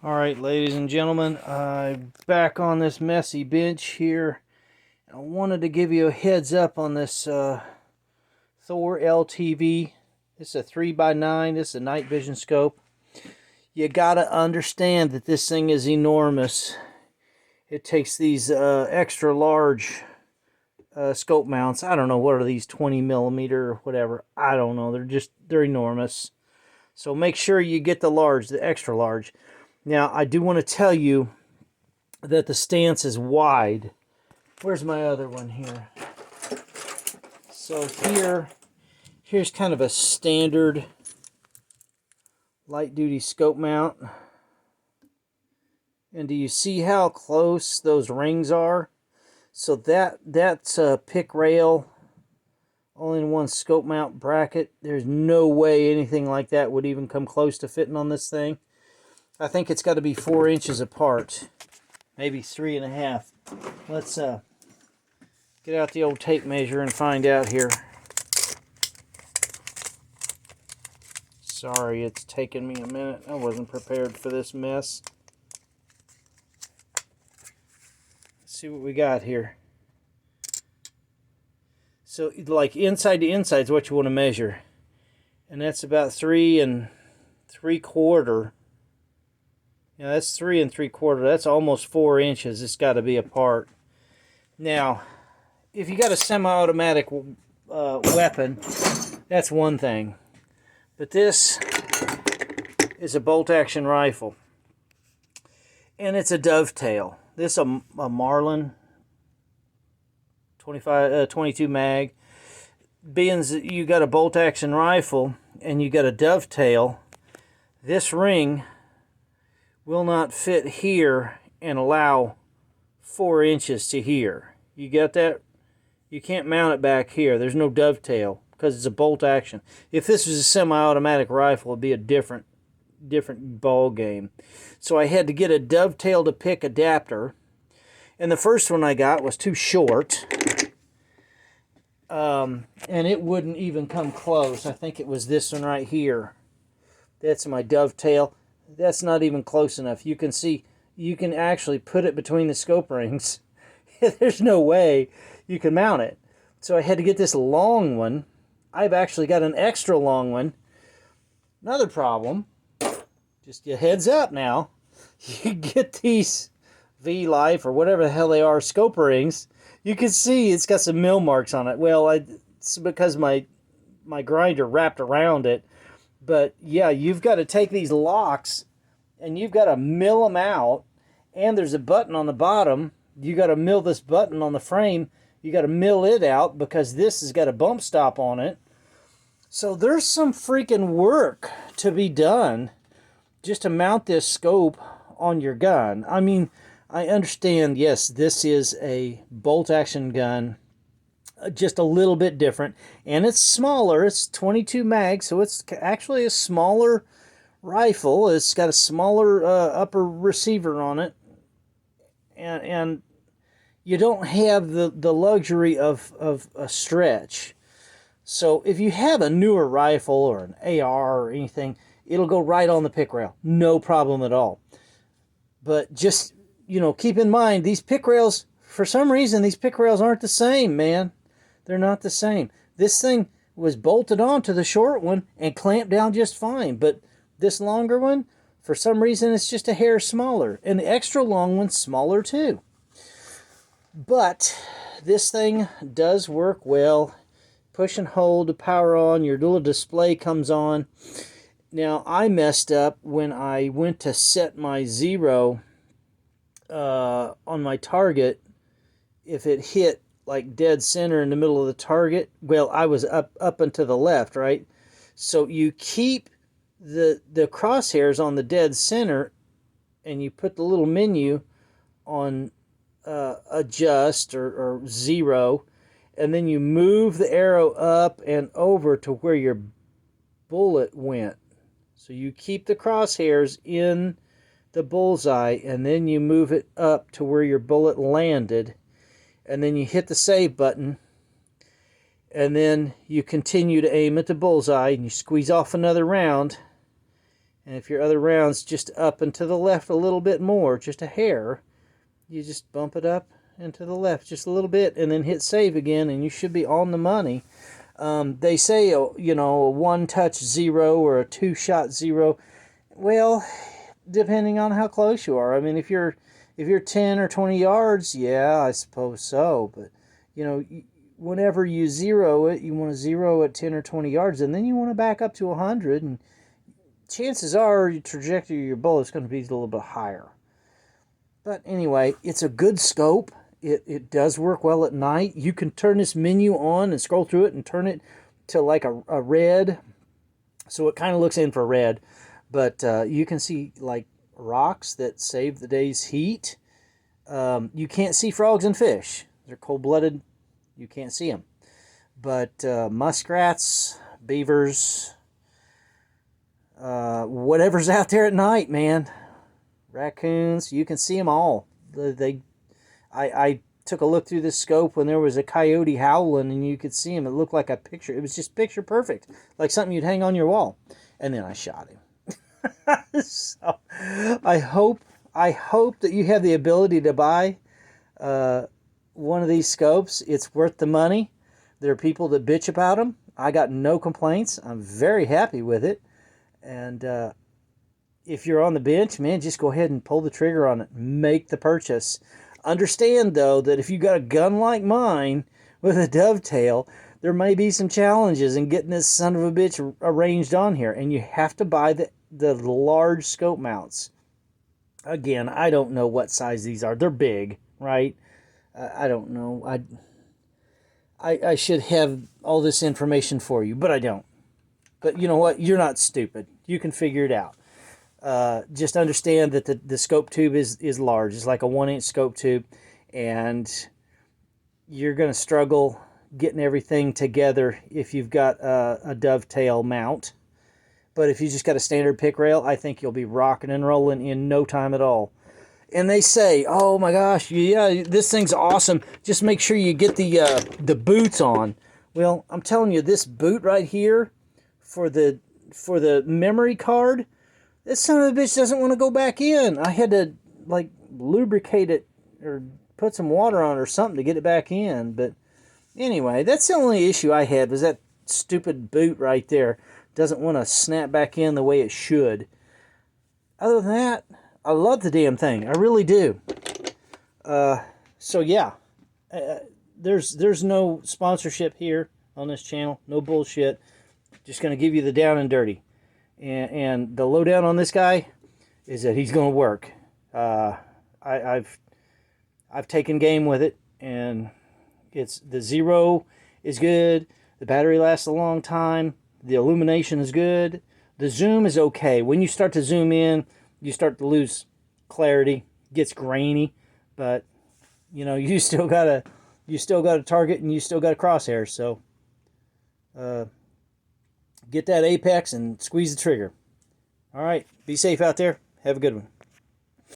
Alright, ladies and gentlemen, I'm back on this messy bench here. I wanted to give you a heads up on this Thor LTV. This is a 3x9. This is a night vision scope. You gotta understand that this thing is enormous. It takes these extra large scope mounts. I don't know, what are these, 20 millimeter or whatever? I don't know. They're enormous. So make sure you get the large, the extra large. Now, I do want to tell you that the stance is wide. Where's my other one here? So here's kind of a standard light-duty scope mount. And do you see how close those rings are? So that's a pick rail, all-in-one scope mount bracket. There's no way anything like that would even come close to fitting on this thing. I think it's got to be 4 inches apart, maybe 3.5. Let's get out the old tape measure and find out here. Sorry, it's taken me a minute. I wasn't prepared for this mess. Let's see what we got here. So, like inside to inside is what you want to measure, and that's about 3 3/4. Yeah, that's 3 3/4. That's almost 4 inches. It's got to be apart. Now, if you got a semi-automatic weapon, that's one thing. But this is a bolt-action rifle, and it's a dovetail. This is a Marlin 22 mag. Being that you got a bolt-action rifle and you got a dovetail, this ring will not fit here and allow 4 inches to here. You get that? You can't mount it back here. There's no dovetail because it's a bolt action. If this was a semi-automatic rifle, it'd be a different ball game. So I had to get a dovetail to pick adapter, and the first one I got was too short, and it wouldn't even come close. I think it was this one right here. That's my dovetail. That's not even close enough. You can see, you can actually put it between the scope rings. There's no way you can mount it. So I had to get this long one. I've actually got an extra long one. Another problem, just a heads up now, you get these V-Life or whatever the hell they are, scope rings, you can see it's got some mill marks on it. Well, it's because my grinder wrapped around it. But yeah, you've got to take these locks and you've got to mill them out. And there's a button on the bottom. You got to mill this button on the frame. You got to mill it out because this has got a bump stop on it. So there's some freaking work to be done just to mount this scope on your gun. I mean, I understand, yes, this is a bolt action gun. Just a little bit different, and it's smaller. It's 22 mag, so it's actually a smaller rifle. It's got a smaller upper receiver on it, and you don't have the luxury of a stretch. So if you have a newer rifle or an AR or anything, it'll go right on the pick rail, no problem at all. But just, you know, keep in mind, these pick rails, for some reason, these pick rails aren't the same, man. They're not the same. This thing was bolted onto the short one and clamped down just fine. But this longer one, for some reason, it's just a hair smaller. And the extra long one's smaller too. But this thing does work well. Push and hold to power on. Your little display comes on. Now, I messed up when I went to set my zero on my target. If it hit like dead center in the middle of the target, well, I was up and to the left, right? So you keep the crosshairs on the dead center, and you put the little menu on adjust or zero, and then you move the arrow up and over to where your bullet went. So you keep the crosshairs in the bullseye, and then you move it up to where your bullet landed. And then you hit the save button, and then you continue to aim at the bullseye, and you squeeze off another round, And if your other round's just up and to the left a little bit more, just a hair, you just bump it up and to the left just a little bit and then hit save again, and you should be on the money. They say, you know, a one-touch zero or a two-shot zero. Well, depending on how close you are. I mean, if you're 10 or 20 yards, yeah, I suppose so. But, you know, whenever you zero it, you want to zero at 10 or 20 yards, and then you want to back up to 100, and chances are your trajectory of your bullet's going to be a little bit higher. But anyway, it's a good scope. It does work well at night. You can turn this menu on and scroll through it and turn it to like a red. So it kind of looks infrared. But you can see like rocks that save the day's heat. You can't see frogs and fish. They're cold-blooded. You can't see them. But muskrats, beavers, whatever's out there at night, man. Raccoons, you can see them all. I took a look through this scope when there was a coyote howling, and you could see him. It looked like a picture. It was just picture perfect, like something you'd hang on your wall. And then I shot him. So I hope that you have the ability to buy one of these scopes. It's worth the money. There are people that bitch about them. I got no complaints. I'm very happy with it. And if you're on the bench, man, just go ahead and pull the trigger on it. Make the purchase. Understand, though, that if you got a gun like mine with a dovetail, there may be some challenges in getting this son of a bitch arranged on here. And you have to buy the large scope mounts. Again, I don't know what size these are. They're big, right? I don't know. I should have all this information for you, but I don't. But you know what? You're not stupid. You can figure it out. Just understand that the scope tube is large. It's like a 1-inch scope tube, and you're going to struggle getting everything together if you've got a dovetail mount. But if you just got a standard pick rail, I think you'll be rocking and rolling in no time at all. And they say, oh my gosh, yeah, this thing's awesome. Just make sure you get the boots on. Well, I'm telling you, this boot right here for the memory card, this son of a bitch doesn't want to go back in. I had to like lubricate it or put some water on it or something to get it back in. But anyway, that's the only issue I had, was that stupid boot right there. Doesn't want to snap back in the way it should. Other than that, I love the damn thing. I really do. So yeah, there's no sponsorship here on this channel. No bullshit. Just going to give you the down and dirty. And the lowdown on this guy is that he's going to work. I've taken game with it, and the zero is good. The battery lasts a long time. The illumination is good. The zoom is okay. When you start to zoom in, you start to lose clarity. It gets grainy, but you know, you still got a target, and you still got a crosshair. So get that apex and squeeze the trigger. All right, be safe out there. Have a good one.